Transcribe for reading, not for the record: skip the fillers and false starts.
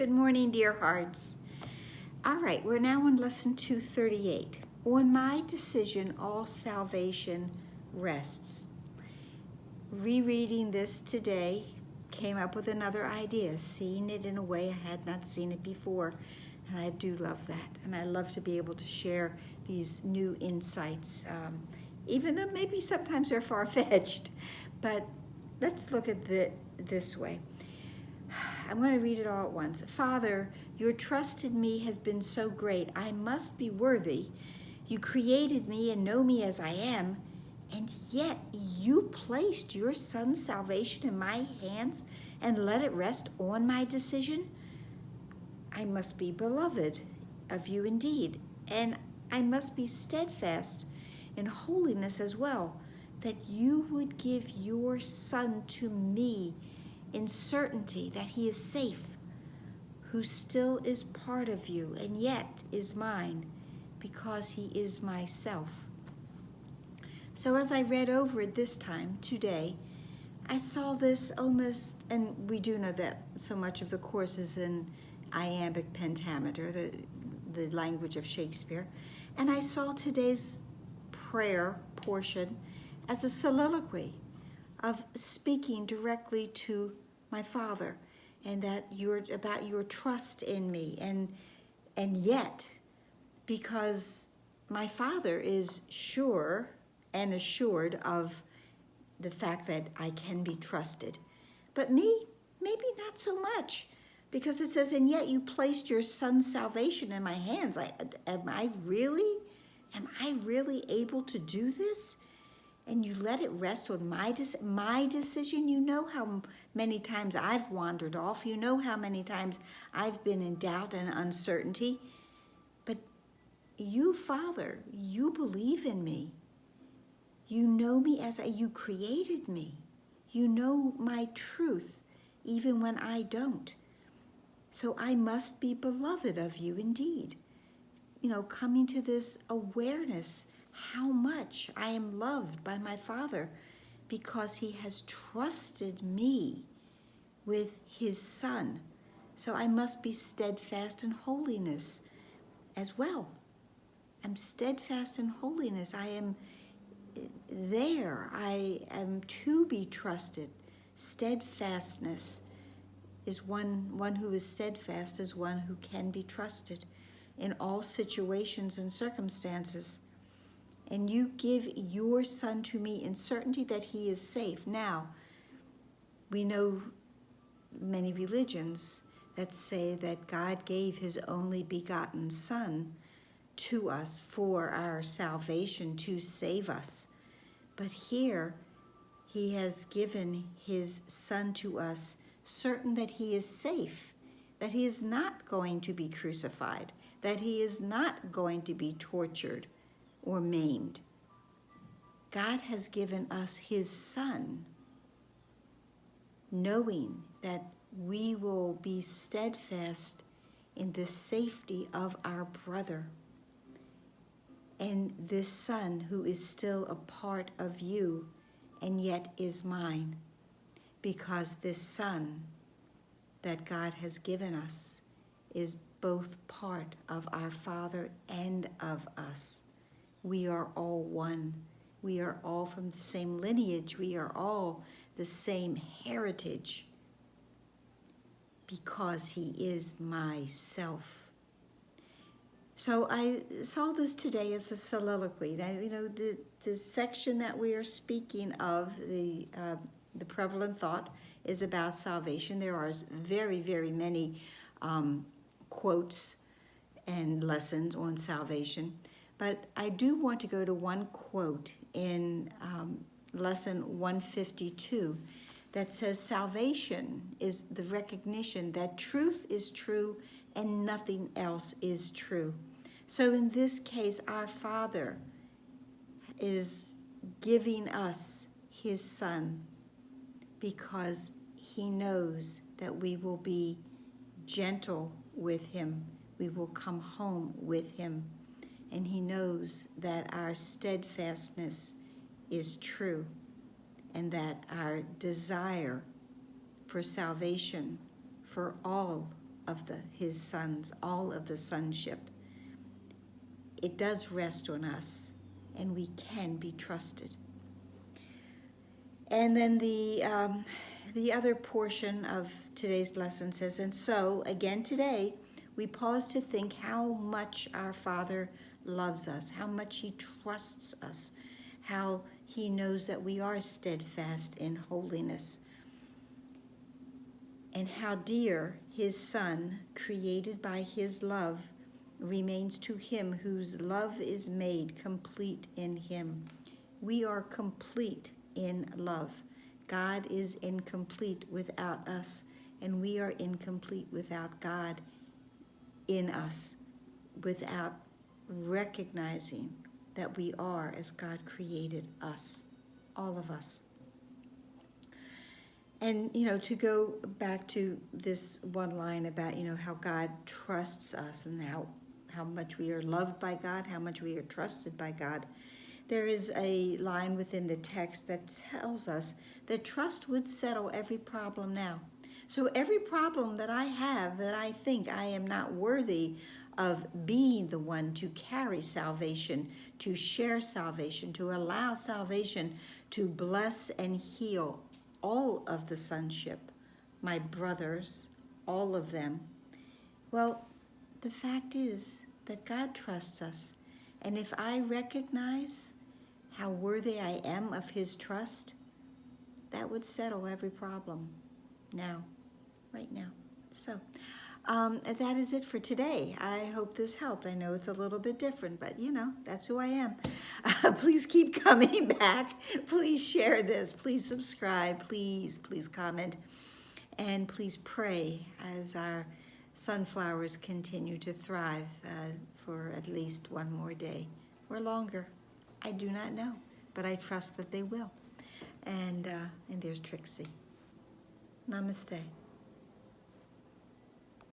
Good morning, dear hearts. All right, we're now on lesson 238. On my decision, all salvation rests. Rereading this today came up with another idea, seeing it in a way I had not seen it before. And I do love that. And I love to be able to share these new insights, even though maybe sometimes they're far-fetched. But let's look at it this way. I'm going to read it all at once. Father, your trust in me has been so great. I must be worthy. You created me and know me as I am, and yet you placed your son's salvation in my hands and let it rest on my decision. I must be beloved of you indeed, and I must be steadfast in holiness as well, that you would give your son to me in certainty that he is safe, who still is part of you and yet is mine, because he is myself. So as I read over it this time, today, I saw this almost, and we do know that so much of the course is in iambic pentameter, the language of Shakespeare, and I saw today's prayer portion as a soliloquy of speaking directly to my Father, and that about your trust in me, and yet, because my Father is sure and assured of the fact that I can be trusted, but me, maybe not so much, because it says, and yet you placed your son's salvation in my hands. Am I really able to do this? And you let it rest on my decision. You know how many times I've wandered off. You know how many times I've been in doubt and uncertainty. But you, Father, you believe in me. You know me you created me. You know my truth, even when I don't. So I must be beloved of you indeed. Coming to this awareness how much I am loved by my Father, because he has trusted me with his Son. So I must be steadfast in holiness as well. I'm steadfast in holiness. I am there. I am to be trusted. Steadfastness is one who is steadfast is one who can be trusted in all situations and circumstances. And you give your son to me in certainty that he is safe. Now, we know many religions that say that God gave his only begotten son to us for our salvation, to save us. But here, he has given his son to us, certain that he is safe, that he is not going to be crucified, that he is not going to be tortured or maimed. God has given us his son, knowing that we will be steadfast in the safety of our brother, and this son who is still a part of you and yet is mine, because this son that God has given us is both part of our Father and of us. We are all one. We are all from the same lineage. We are all the same heritage, because he is myself. So I saw this today as a soliloquy. Now, the section that we are speaking of, the prevalent thought, is about salvation. There are very, very many quotes and lessons on salvation. But I do want to go to one quote in lesson 152 that says, salvation is the recognition that truth is true and nothing else is true. So in this case, our Father is giving us his son because he knows that we will be gentle with him. We will come home with him. And he knows that our steadfastness is true, and that our desire for salvation for all of his sons, all of the sonship. It does rest on us, and we can be trusted. And then the other portion of today's lesson says, and so, again today, we pause to think how much our Father loves us, how much he trusts us, how he knows that we are steadfast in holiness, and how dear his Son, created by his love, remains to him whose love is made complete in him. We are complete in love. God is incomplete without us, and we are incomplete without God in us, without recognizing that we are as God created us, all of us. And, to go back to this one line about, how God trusts us and how much we are loved by God, how much we are trusted by God, there is a line within the text that tells us that trust would settle every problem now. So every problem that I have, that I think I am not worthy of being the one to carry salvation, to share salvation, to allow salvation to bless and heal all of the sonship, my brothers, all of them. Well, the fact is that God trusts us. And if I recognize how worthy I am of his trust, that would settle every problem now, right now. So that is it for today. I hope this helped. I know it's a little bit different, but that's who I am. Please keep coming back. Please share this. Please subscribe. Please comment. And please pray as our sunflowers continue to thrive for at least one more day or longer. I do not know, but I trust that they will. And there's Trixie. Namaste.